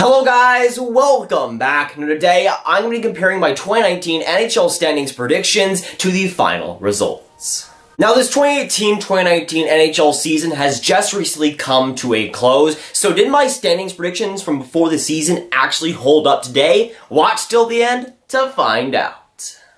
Hello guys, welcome back. And today I'm going to be comparing my 2019 NHL standings predictions to the final results. Now this 2018-2019 NHL season has just recently come to a close, so did my standings predictions from before the season actually hold up today? Watch till the end to find out.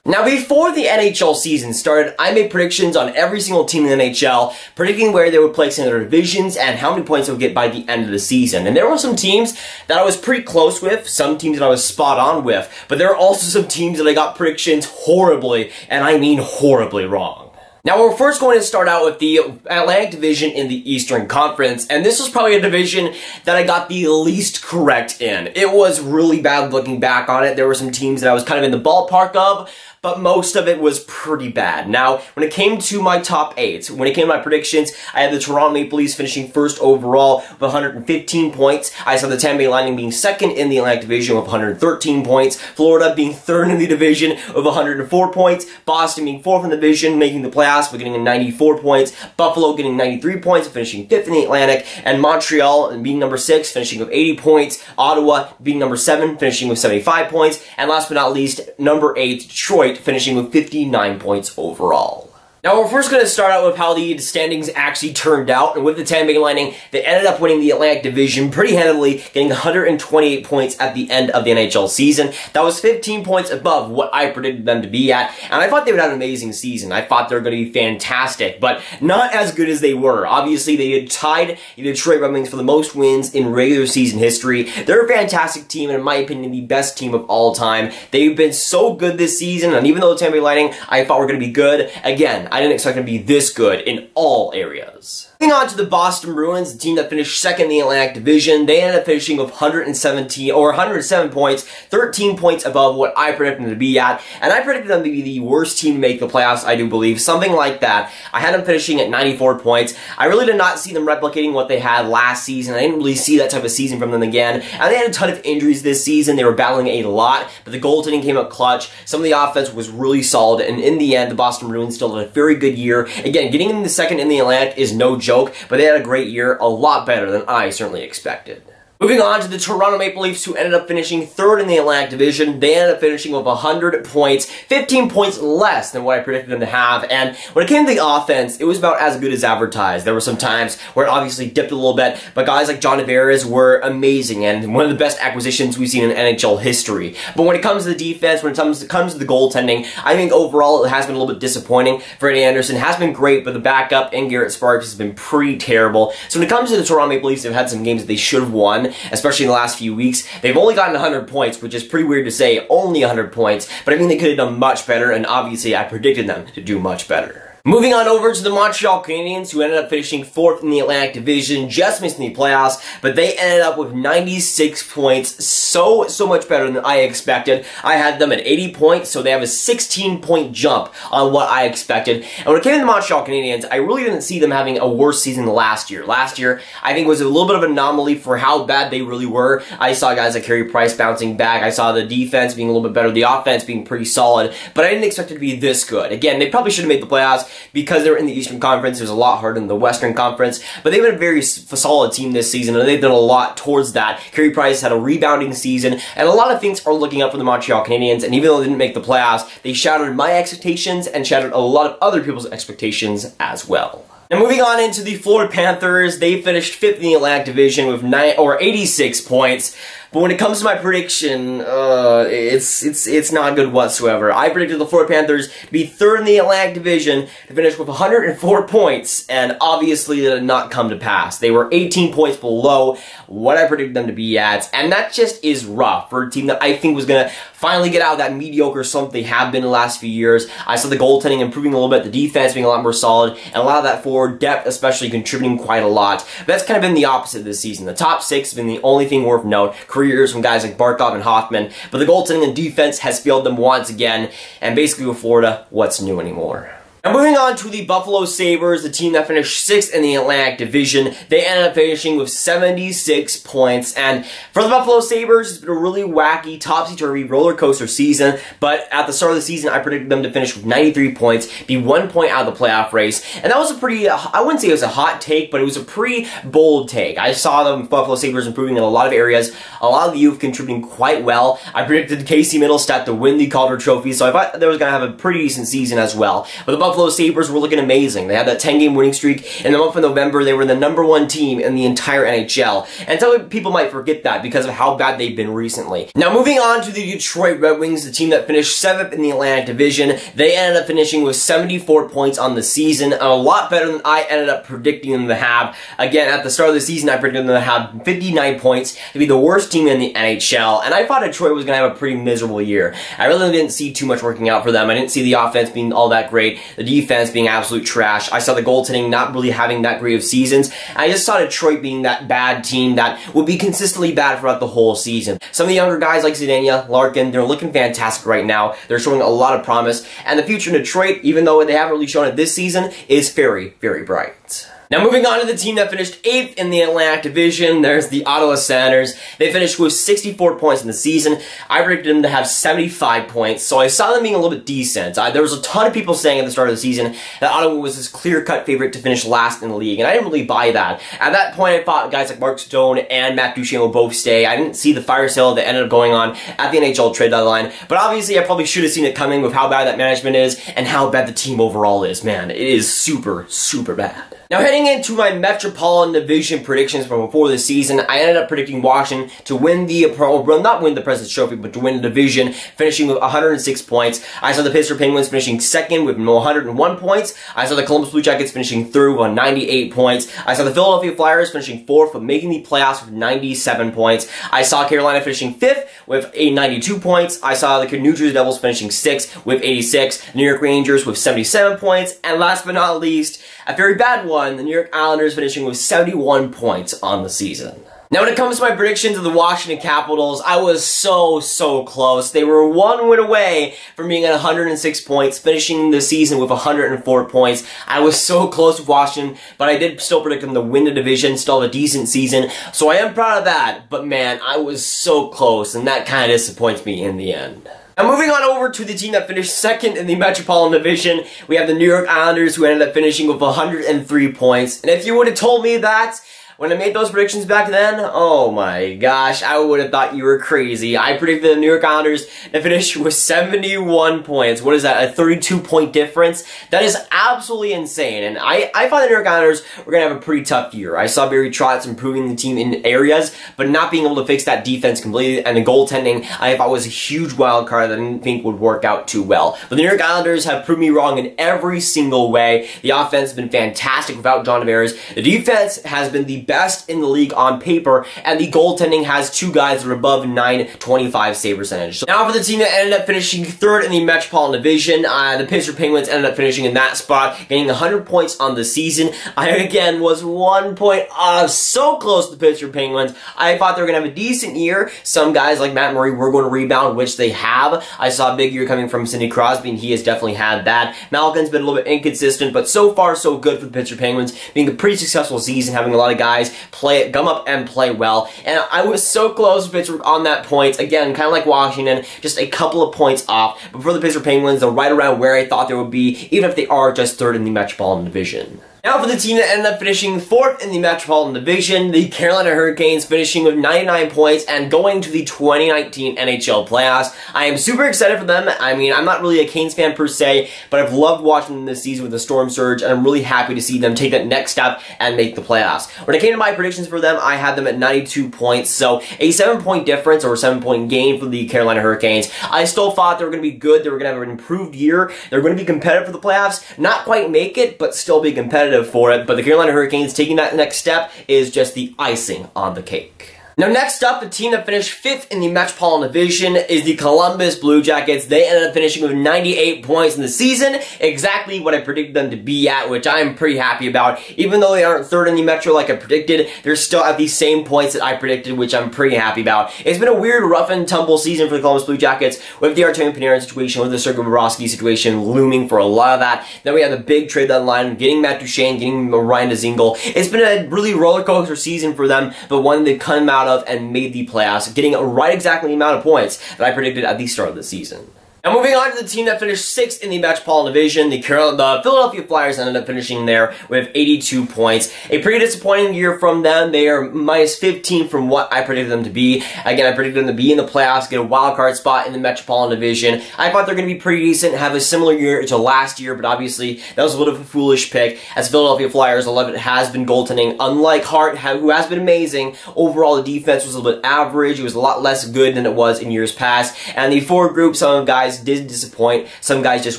Now before the NHL season started, I made predictions on every single team in the NHL, predicting where they would place in their divisions and how many points they would get by the end of the season. And there were some teams that I was pretty close with, some teams that I was spot on with, but there were also some teams that I got predictions horribly, and I mean horribly wrong. Now we're first going to start out with the Atlantic Division in the Eastern Conference, and this was probably a division that I got the least correct in. It was really bad looking back on it. There were some teams that I was kind of in the ballpark of, but most of it was pretty bad. Now, when it came to my top 8, when it came to my predictions, I had the Toronto Maple Leafs finishing first overall with 115 points. I saw the Tampa Bay Lightning being second in the Atlantic Division with 113 points. Florida being third in the division with 104 points. Boston being fourth in the division, making the playoffs with getting 94 points. Buffalo getting 93 points, finishing fifth in the Atlantic. And Montreal being number 6, finishing with 80 points. Ottawa being number 7, finishing with 75 points. And last but not least, number 8, Detroit, finishing with 59 points overall. Now we're first going to start out with how the standings actually turned out, and with the Tampa Bay Lightning, they ended up winning the Atlantic Division pretty handily, getting 128 points at the end of the NHL season. That was 15 points above what I predicted them to be at, and I thought they would have an amazing season. I thought they were going to be fantastic, but not as good as they were. Obviously, they had tied the Detroit Red Wings for the most wins in regular season history. They're a fantastic team, and in my opinion, the best team of all time. They've been so good this season, and even though the Tampa Bay Lightning, I thought were going to be good, again, I didn't expect them to be this good in all areas. Moving on to the Boston Bruins, the team that finished second in the Atlantic Division, they ended up finishing with 107 points, 13 points above what I predicted them to be at, and I predicted them to be the worst team to make the playoffs, I do believe, something like that. I had them finishing at 94 points. I really did not see them replicating what they had last season. I didn't really see that type of season from them again, and they had a ton of injuries this season. They were battling a lot, but the goaltending came up clutch. Some of the offense was really solid, and in the end, the Boston Bruins still had a very good year. Again, getting in the second in the Atlantic is no joke, but they had a great year, a lot better than I certainly expected. Moving on to the Toronto Maple Leafs, who ended up finishing third in the Atlantic Division. They ended up finishing with 100 points, 15 points less than what I predicted them to have. And when it came to the offense, it was about as good as advertised. There were some times where it obviously dipped a little bit, but guys like John Tavares were amazing and one of the best acquisitions we've seen in NHL history. But when it comes to the defense, when it comes to the goaltending, I think overall it has been a little bit disappointing. Freddie Anderson has been great, but the backup in Garrett Sparks has been pretty terrible. So when it comes to the Toronto Maple Leafs, they've had some games that they should have won, especially in the last few weeks. They've only gotten 100 points, which is pretty weird to say, only 100 points, but I mean they could have done much better, and obviously I predicted them to do much better. Moving on over to the Montreal Canadiens, who ended up finishing fourth in the Atlantic Division, just missing the playoffs, but they ended up with 96 points, so much better than I expected. I had them at 80 points, so they have a 16-point jump on what I expected. And when it came to the Montreal Canadiens, I really didn't see them having a worse season than last year. Last year, I think, was a little bit of an anomaly for how bad they really were. I saw guys like Carey Price bouncing back. I saw the defense being a little bit better, the offense being pretty solid, but I didn't expect it to be this good. Again, they probably should have made the playoffs, because they were in the Eastern Conference. It was a lot harder than the Western Conference, but they've been a very solid team this season, and they've done a lot towards that. Carey Price had a rebounding season, and a lot of things are looking up for the Montreal Canadiens, and even though they didn't make the playoffs, they shattered my expectations and shattered a lot of other people's expectations as well. Now moving on into the Florida Panthers, they finished 5th in the Atlantic Division with 86 points. But when it comes to my prediction, it's not good whatsoever. I predicted the Florida Panthers to be 3rd in the Atlantic Division, to finish with 104 points, and obviously it did not come to pass. They were 18 points below what I predicted them to be at, and that just is rough for a team that I think was going to finally get out of that mediocre slump they have been in the last few years. I saw the goaltending improving a little bit, the defense being a lot more solid, and a lot of that forward depth especially contributing quite a lot. But that's kind of been the opposite this season. The top 6 have been the only thing worth note. Careers from guys like Barkov and Hoffman, but the goaltending and defense has failed them once again, and basically with Florida, what's new anymore? Now moving on to the Buffalo Sabres, the team that finished 6th in the Atlantic Division. They ended up finishing with 76 points. And for the Buffalo Sabres, it's been a really wacky, topsy-turvy roller coaster season. But at the start of the season, I predicted them to finish with 93 points, be 1 point out of the playoff race. And that was a pretty, I wouldn't say it was a hot take, but it was a pretty bold take. I saw the Buffalo Sabres improving in a lot of areas, a lot of the youth contributing quite well. I predicted Casey Mittelstadt to win the Calder Trophy, so I thought they was going to have a pretty decent season as well. But the Buffalo Sabres were looking amazing. They had that 10-game winning streak. In the month of November, they were the #1 team in the entire NHL. And some people might forget that because of how bad they've been recently. Now, moving on to the Detroit Red Wings, the team that finished 7th in the Atlantic Division. They ended up finishing with 74 points on the season, a lot better than I ended up predicting them to have. Again, at the start of the season, I predicted them to have 59 points, to be the worst team in the NHL. And I thought Detroit was going to have a pretty miserable year. I really didn't see too much working out for them. I didn't see the offense being all that great, the defense being absolute trash. I saw the goaltending not really having that great of seasons. I just saw Detroit being that bad team that would be consistently bad throughout the whole season. Some of the younger guys like Zdeno, Larkin, they're looking fantastic right now. They're showing a lot of promise. And the future in Detroit, even though they haven't really shown it this season, is very, very bright. Now moving on to the team that finished 8th in the Atlantic Division, there's the Ottawa Senators. They finished with 64 points in the season. I predicted them to have 75 points, so I saw them being a little bit decent. There was a ton of people saying at the start of the season that Ottawa was this clear-cut favorite to finish last in the league, and I didn't really buy that. At that point, I thought guys like Mark Stone and Matt Duchene will both stay. I didn't see the fire sale that ended up going on at the NHL trade deadline, but obviously I probably should have seen it coming with how bad that management is and how bad the team overall is. Man, it is super, super bad. Now heading into my Metropolitan Division predictions from before the season, I ended up predicting Washington to win the, well, not win the President's Trophy, but to win the division, finishing with 106 points. I saw the Pittsburgh Penguins finishing 2nd with 101 points. I saw the Columbus Blue Jackets finishing 3rd with 98 points. I saw the Philadelphia Flyers finishing 4th with making the playoffs with 97 points. I saw Carolina finishing 5th with 92 points. I saw the New Jersey Devils finishing 6th with 86. New York Rangers with 77 points. And last but not least, a very bad one, the New York Islanders finishing with 71 points on the season. Now when it comes to my predictions of the Washington Capitals, I was so close. They were 1 win away from being at 106 points, finishing the season with 104 points. I was so close with Washington, but I did still predict them to win the division, still have a decent season, so I am proud of that. But man, I was so close, and that kind of disappoints me in the end. Now moving on over to the team that finished 2nd in the Metropolitan Division, we have the New York Islanders, who ended up finishing with 103 points. And if you would have told me that when I made those predictions back then, oh my gosh, I would have thought you were crazy. I predicted the New York Islanders to finish with 71 points. What is that, a 32-point difference? That is absolutely insane. And I thought the New York Islanders were going to have a pretty tough year. I saw Barry Trotz improving the team in areas, but not being able to fix that defense completely. And the goaltending, I thought was a huge wild card that I didn't think would work out too well. But the New York Islanders have proved me wrong in every single way. The offense has been fantastic without John Tavares. The defense has been the best in the league on paper, and the goaltending has 2 guys that are above 925 save percentage. So now for the team that ended up finishing 3rd in the Metropolitan Division, the Pittsburgh Penguins ended up finishing in that spot, getting 100 points on the season. I again was 1 point off, so close to the Pittsburgh Penguins. I thought they were going to have a decent year. Some guys like Matt Murray were going to rebound, which they have. I saw a big year coming from Sidney Crosby, and he has definitely had that. Malkin's been a little bit inconsistent, but so far so good for the Pittsburgh Penguins, being a pretty successful season, having a lot of guys come up and play well. And I was so close to Pittsburgh on that point. Again, kind of like Washington, just a couple of points off. But for the Pittsburgh Penguins, they're right around where I thought they would be, even if they are just 3rd in the Metropolitan Division. Now for the team that ended up finishing 4th in the Metropolitan Division, the Carolina Hurricanes, finishing with 99 points and going to the 2019 NHL playoffs. I am super excited for them. I mean, I'm not really a Canes fan per se, but I've loved watching them this season with the Storm Surge, and I'm really happy to see them take that next step and make the playoffs. When it came to my predictions for them, I had them at 92 points, so a 7-point difference or a 7-point gain for the Carolina Hurricanes. I still thought they were going to be good. They were going to have an improved year. They were going to be competitive for the playoffs. Not quite make it, but still be competitive for it. But the Carolina Hurricanes taking that next step is just the icing on the cake. Now next up, the team that finished 5th in the Metropolitan Division is the Columbus Blue Jackets. They ended up finishing with 98 points in the season, exactly what I predicted them to be at, which I am pretty happy about. Even though they aren't 3rd in the Metro like I predicted, they're still at the same points that I predicted, which I'm pretty happy about. It's been a weird rough and tumble season for the Columbus Blue Jackets, with the Artemi Panarin situation, with the Sergei Bobrovsky situation looming for a lot of that. Then we had the big trade deadline, getting Matt Duchene, getting Ryan Dzingel. It's been a really roller coaster season for them, but one they come out of and made the playoffs, getting right exactly the amount of points that I predicted at the start of the season. Now moving on to the team that finished 6th in the Metropolitan Division, the Philadelphia Flyers ended up finishing there with 82 points. A pretty disappointing year from them. They are minus 15 from what I predicted them to be. Again, I predicted them to be in the playoffs, get a wild card spot in the Metropolitan Division. I thought they're going to be pretty decent, have a similar year to last year, but obviously that was a little bit of a foolish pick, as Philadelphia Flyers 11 has been goaltending. Unlike Hart, who has been amazing, overall the defense was a little bit average. It was a lot less good than it was in years past, and the forward group, some guys did disappoint. Some guys just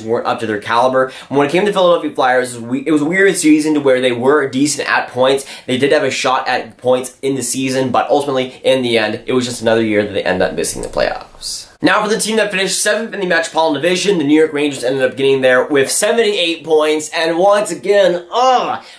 weren't up to their caliber. When it came to Philadelphia Flyers, it was a weird season to where they were decent at points. They did have a shot at points in the season, but ultimately, in the end, it was just another year that they ended up missing the playoffs. Now for the team that finished 7th in the Metropolitan Division, the New York Rangers ended up getting there with 78 points, and once again,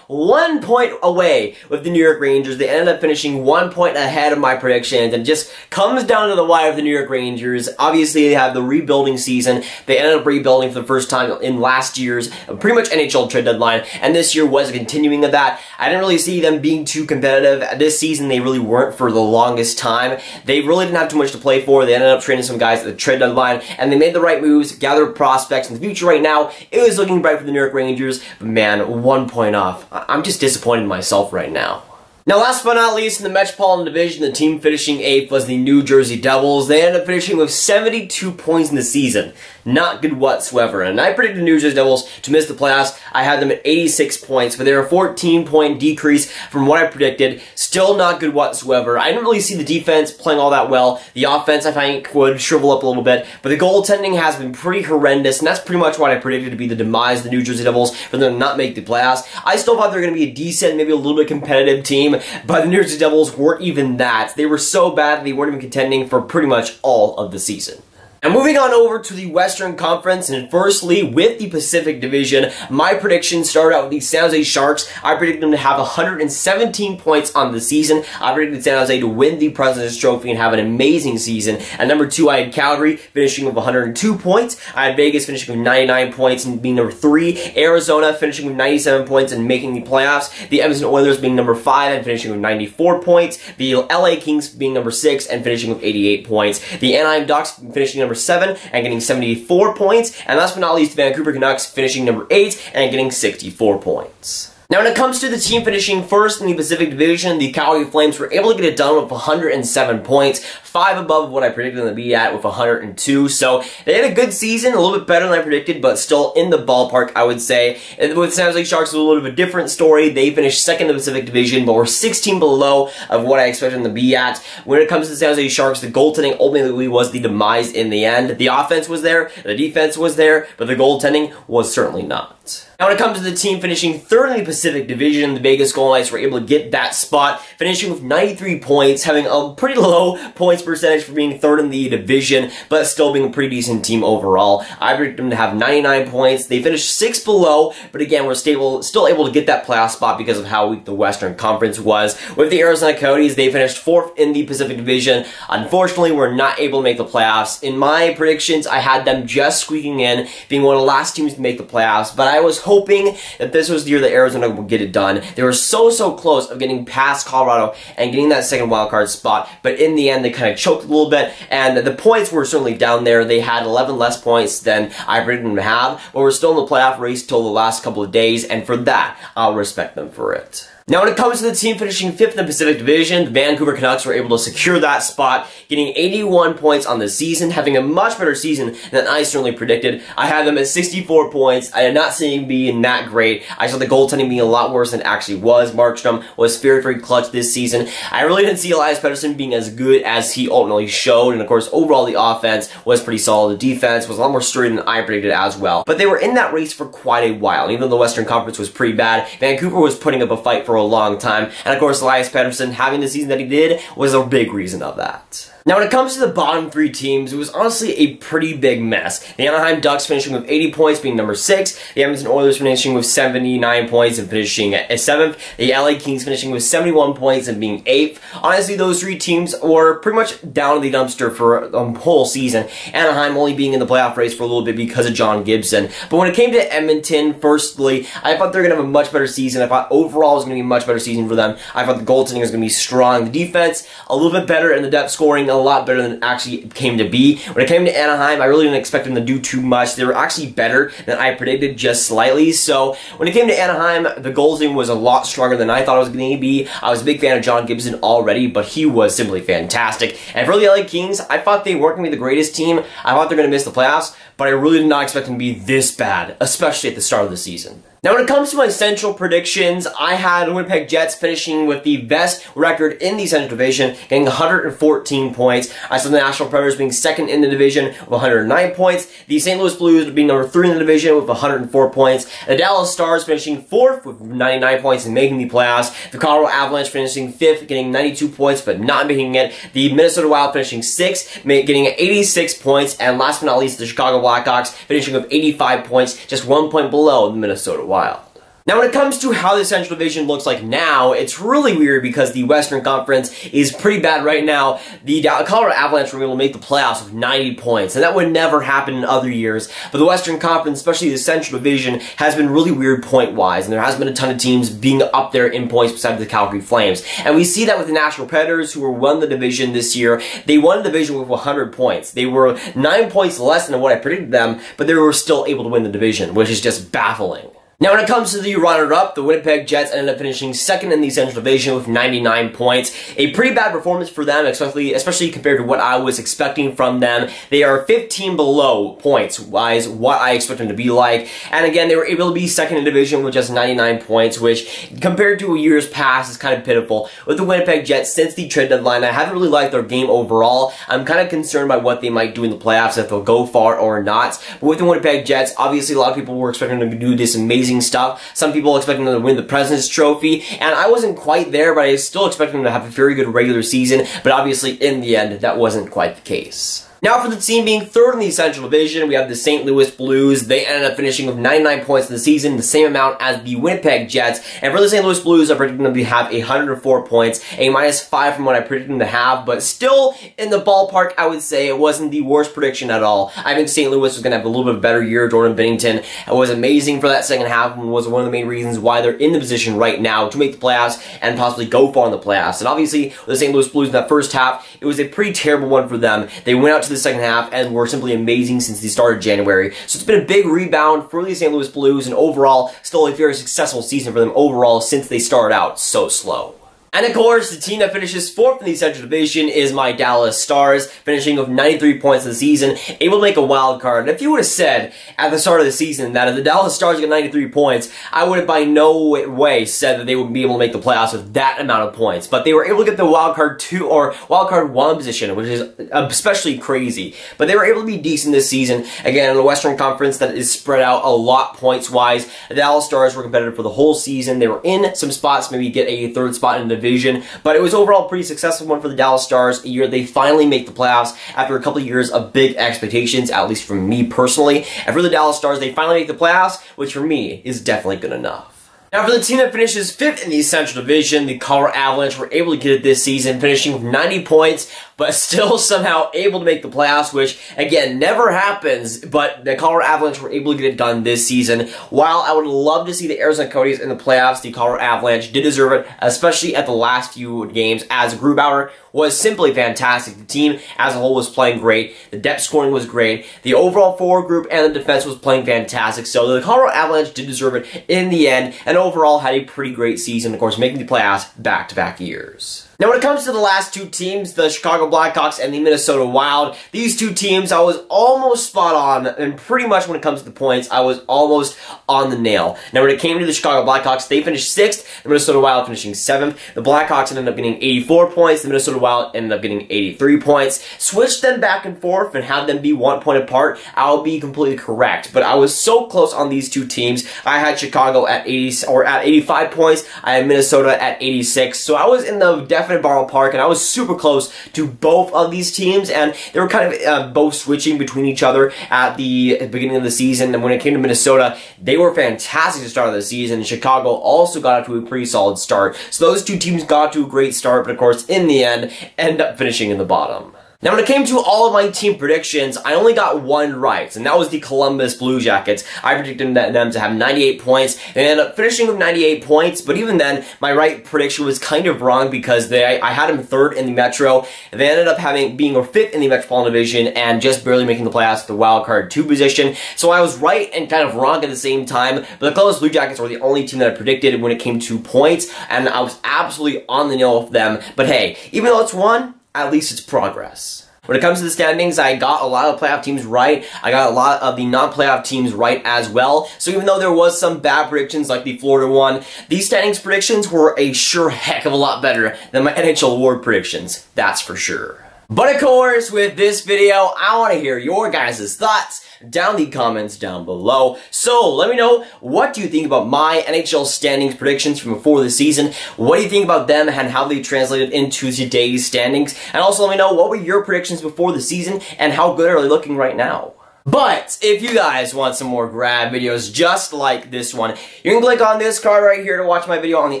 1 point away with the New York Rangers. They ended up finishing 1 point ahead of my predictions, and just comes down to the wire of the New York Rangers. Obviously, they have the rebuilding season. They ended up rebuilding for the first time in last year's pretty much NHL trade deadline, and this year was a continuing of that. I didn't really see them being too competitive. This season, they really weren't for the longest time. They really didn't have too much to play for. They ended up trading some guys at the trade deadline, and they made the right moves, gathered prospects in the future. Right now, it was looking bright for the New York Rangers, but man, 1 point off. I'm just disappointed in myself right now. Now, last but not least, in the Metropolitan Division, the team finishing 8th was the New Jersey Devils. They ended up finishing with 72 points in the season. Not good whatsoever. And I predicted the New Jersey Devils to miss the playoffs. I had them at 86 points, but they're a 14-point decrease from what I predicted. Still not good whatsoever. I didn't really see the defense playing all that well. The offense, I think, would shrivel up a little bit, but the goaltending has been pretty horrendous, and that's pretty much what I predicted to be the demise of the New Jersey Devils, for them to not make the playoffs. I still thought they were going to be a decent, maybe a little bit competitive team, but the New Jersey Devils weren't even that. They were so bad they weren't even contending for pretty much all of the season. Now moving on over to the Western Conference, and firstly, with the Pacific Division, my predictions started out with the San Jose Sharks. I predicted them to have 117 points on the season. I predicted San Jose to win the President's Trophy and have an amazing season. At number 2, I had Calgary finishing with 102 points. I had Vegas finishing with 99 points and being number 3. Arizona finishing with 97 points and making the playoffs. The Edmonton Oilers being number 5 and finishing with 94 points. The LA Kings being number 6 and finishing with 88 points. The Anaheim Ducks finishing number 7 and getting 74 points, and last but not least, the Vancouver Canucks finishing number 8 and getting 64 points. Now, when it comes to the team finishing first in the Pacific Division, the Calgary Flames were able to get it done with 107 points, 5 above what I predicted them to be at with 102. So they had a good season, a little bit better than I predicted, but still in the ballpark, I would say. And with San Jose Sharks, a little bit of a different story. They finished second in the Pacific Division, but were 16 below of what I expected them to be at. When it comes to the San Jose Sharks, the goaltending ultimately was the demise in the end. The offense was there, the defense was there, but the goaltending was certainly not. Now, when it comes to the team finishing third in the Pacific Division, the Vegas Golden Knights were able to get that spot, finishing with 93 points, having a pretty low points percentage for being third in the division, but still being a pretty decent team overall. I predicted them to have 99 points. They finished 6 below, but again, were still able to get that playoff spot because of how weak the Western Conference was. With the Arizona Coyotes, they finished 4th in the Pacific Division. Unfortunately, were not able to make the playoffs. In my predictions, I had them just squeaking in, being one of the last teams to make the playoffs, but I was hoping that this was the year that Arizona would get it done. They were so close of getting past Colorado and getting that second wildcard spot, but in the end, they kind of choked a little bit, and the points were certainly down there. They had 11 less points than I predicted them to have, but we're still in the playoff race till the last couple of days, and for that, I'll respect them for it. Now, when it comes to the team finishing 5th in the Pacific Division, the Vancouver Canucks were able to secure that spot, getting 81 points on the season, having a much better season than I certainly predicted. I had them at 64 points. I did not see them being that great. I saw the goaltending being a lot worse than it actually was. Markstrom was very clutch this season. I really didn't see Elias Pettersson being as good as he ultimately showed, and of course, overall, the offense was pretty solid. The defense was a lot more sturdy than I predicted as well. But they were in that race for quite a while. Even though the Western Conference was pretty bad, Vancouver was putting up a fight for a long time. And of course, Elias Pettersson having the season that he did was a big reason of that. Now, when it comes to the bottom 3 teams, it was honestly a pretty big mess. The Anaheim Ducks finishing with 80 points, being number 6. The Edmonton Oilers finishing with 79 points and finishing at 7th. The LA Kings finishing with 71 points and being 8th. Honestly, those 3 teams were pretty much down in the dumpster for the whole season. Anaheim only being in the playoff race for a little bit because of John Gibson. But when it came to Edmonton, firstly, I thought they were going to have a much better season. I thought overall it was going to be a much better season for them. I thought the goaltending was going to be strong. The defense, a little bit better, and the depth scoring, a lot better than it actually came to be. When it came to Anaheim, I really didn't expect them to do too much. They were actually better than I predicted, just slightly. So when it came to Anaheim, the goaltending was a lot stronger than I thought it was going to be. I was a big fan of John Gibson already, but he was simply fantastic. And for the LA Kings, I thought they weren't going to be the greatest team. I thought they're going to miss the playoffs, but I really did not expect them to be this bad, especially at the start of the season. Now, when it comes to my Central predictions, I had the Winnipeg Jets finishing with the best record in the Central Division, getting 114 points. I saw the Nashville Predators being second in the division with 109 points. The St. Louis Blues being number 3 in the division with 104 points. The Dallas Stars finishing 4th with 99 points and making the playoffs. The Colorado Avalanche finishing 5th, getting 92 points but not making it. The Minnesota Wild finishing 6th, getting 86 points. And last but not least, the Chicago Blackhawks finishing with 85 points, just 1 point below the Minnesota Wild. Now, when it comes to how the Central Division looks like now, it's really weird because the Western Conference is pretty bad right now. The Colorado Avalanche were able to make the playoffs with 90 points, and that would never happen in other years. But the Western Conference, especially the Central Division, has been really weird point-wise, and there has been a ton of teams being up there in points besides the Calgary Flames. And we see that with the Nashville Predators, who won the division this year. They won the division with 100 points. They were 9 points less than what I predicted them, but they were still able to win the division, which is just baffling. Now, when it comes to the runner-up, the Winnipeg Jets ended up finishing second in the Central Division with 99 points. A pretty bad performance for them, especially compared to what I was expecting from them. They are 15 below points-wise what I expect them to be like. And again, they were able to be second in the division with just 99 points, which compared to years past is kind of pitiful. With the Winnipeg Jets, since the trade deadline, I haven't really liked their game overall. I'm kind of concerned by what they might do in the playoffs, if they'll go far or not. But with the Winnipeg Jets, obviously a lot of people were expecting them to do this amazing stuff. Some people expecting them to win the President's Trophy, and I wasn't quite there, but I still expected them to have a very good regular season, but obviously in the end, that wasn't quite the case. Now, for the team being third in the Central Division, we have the St. Louis Blues. They ended up finishing with 99 points in the season, the same amount as the Winnipeg Jets. And for the St. Louis Blues, I predicted them to have 104 points, a -5 from what I predicted them to have, but still in the ballpark, I would say it wasn't the worst prediction at all. I think St. Louis was going to have a little bit better year. Jordan Binnington was amazing for that second half and was one of the main reasons why they're in the position right now to make the playoffs and possibly go far in the playoffs. And obviously, the St. Louis Blues in that first half, it was a pretty terrible one for them. They went out to the second half and were simply amazing since the start of January. So it's been a big rebound for the St. Louis Blues, and overall, still a very successful season for them overall since they started out so slow. And of course, the team that finishes 4th in the Central Division is my Dallas Stars, finishing with 93 points in the season, able to make a wild card. And if you would have said at the start of the season that if the Dallas Stars get 93 points, I would have by no way said that they would be able to make the playoffs with that amount of points. But they were able to get the wild card 2 or wild card 1 position, which is especially crazy. But they were able to be decent this season. Again, in the Western Conference that is spread out a lot points-wise, the Dallas Stars were competitive for the whole season. They were in some spots, maybe get a 3rd spot in the division, but it was overall a pretty successful one for the Dallas Stars. A year they finally make the playoffs after a couple of years of big expectations, at least from me personally. And for the Dallas Stars, they finally make the playoffs, which for me is definitely good enough. Now, for the team that finishes 5th in the Central Division, the Colorado Avalanche were able to get it this season, finishing with 90 points, but still somehow able to make the playoffs, which, again, never happens, but the Colorado Avalanche were able to get it done this season. While I would love to see the Arizona Coyotes in the playoffs, the Colorado Avalanche did deserve it, especially at the last few games, as Grubauer was simply fantastic. The team as a whole was playing great. The depth scoring was great. The overall forward group and the defense was playing fantastic. So the Colorado Avalanche did deserve it in the end, and overall had a pretty great season, of course, making the playoffs back-to-back years. Now, when it comes to the last two teams, the Chicago Blackhawks and the Minnesota Wild, these two teams, I was almost spot on, and pretty much when it comes to the points, I was almost on the nail. Now, when it came to the Chicago Blackhawks, they finished 6th, the Minnesota Wild finishing 7th. The Blackhawks ended up getting 84 points, the Minnesota Wild ended up getting 83 points. Switch them back and forth and have them be 1 point apart, I'll be completely correct. But I was so close on these two teams. I had Chicago at 85 points, I had Minnesota at 86, so I was in the definite ballpark, and I was super close to both of these teams, and they were kind of both switching between each other at the beginning of the season. And when it came to Minnesota, they were fantastic to start of the season. Chicago also got out to a pretty solid start. So those two teams got to a great start, but of course, in the end, ended up finishing in the bottom. Now, when it came to all of my team predictions, I only got one right, and that was the Columbus Blue Jackets. I predicted them to have 98 points. They ended up finishing with 98 points, but even then, my right prediction was kind of wrong because I had them 3rd in the Metro. They ended up being 5th in the Metropolitan Division and just barely making the playoffs at the wild card 2 position. So I was right and kind of wrong at the same time, but the Columbus Blue Jackets were the only team that I predicted when it came to points, and I was absolutely on the nail with them. But hey, even though it's 1, at least it's progress. When it comes to the standings, I got a lot of playoff teams right. I got a lot of the non-playoff teams right as well. So even though there was some bad predictions like the Florida one, these standings predictions were a sure heck of a lot better than my NHL award predictions. That's for sure. But of course, with this video, I want to hear your guys' thoughts down in the comments down below. So let me know, what do you think about my NHL standings predictions from before the season? What do you think about them and how they translated into today's standings? And also let me know, what were your predictions before the season and how good are they looking right now? But if you guys want some more Grav videos just like this one, you can click on this card right here to watch my video on the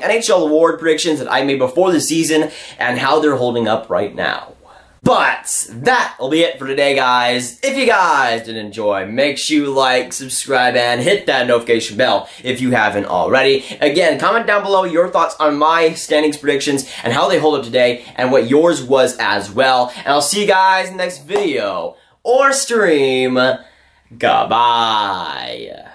NHL award predictions that I made before the season and how they're holding up right now. But that'll be it for today, guys. If you guys did enjoy, make sure you like, subscribe, and hit that notification bell if you haven't already. Again, comment down below your thoughts on my standings predictions and how they hold up today and what yours was as well. And I'll see you guys in the next video or stream. Goodbye.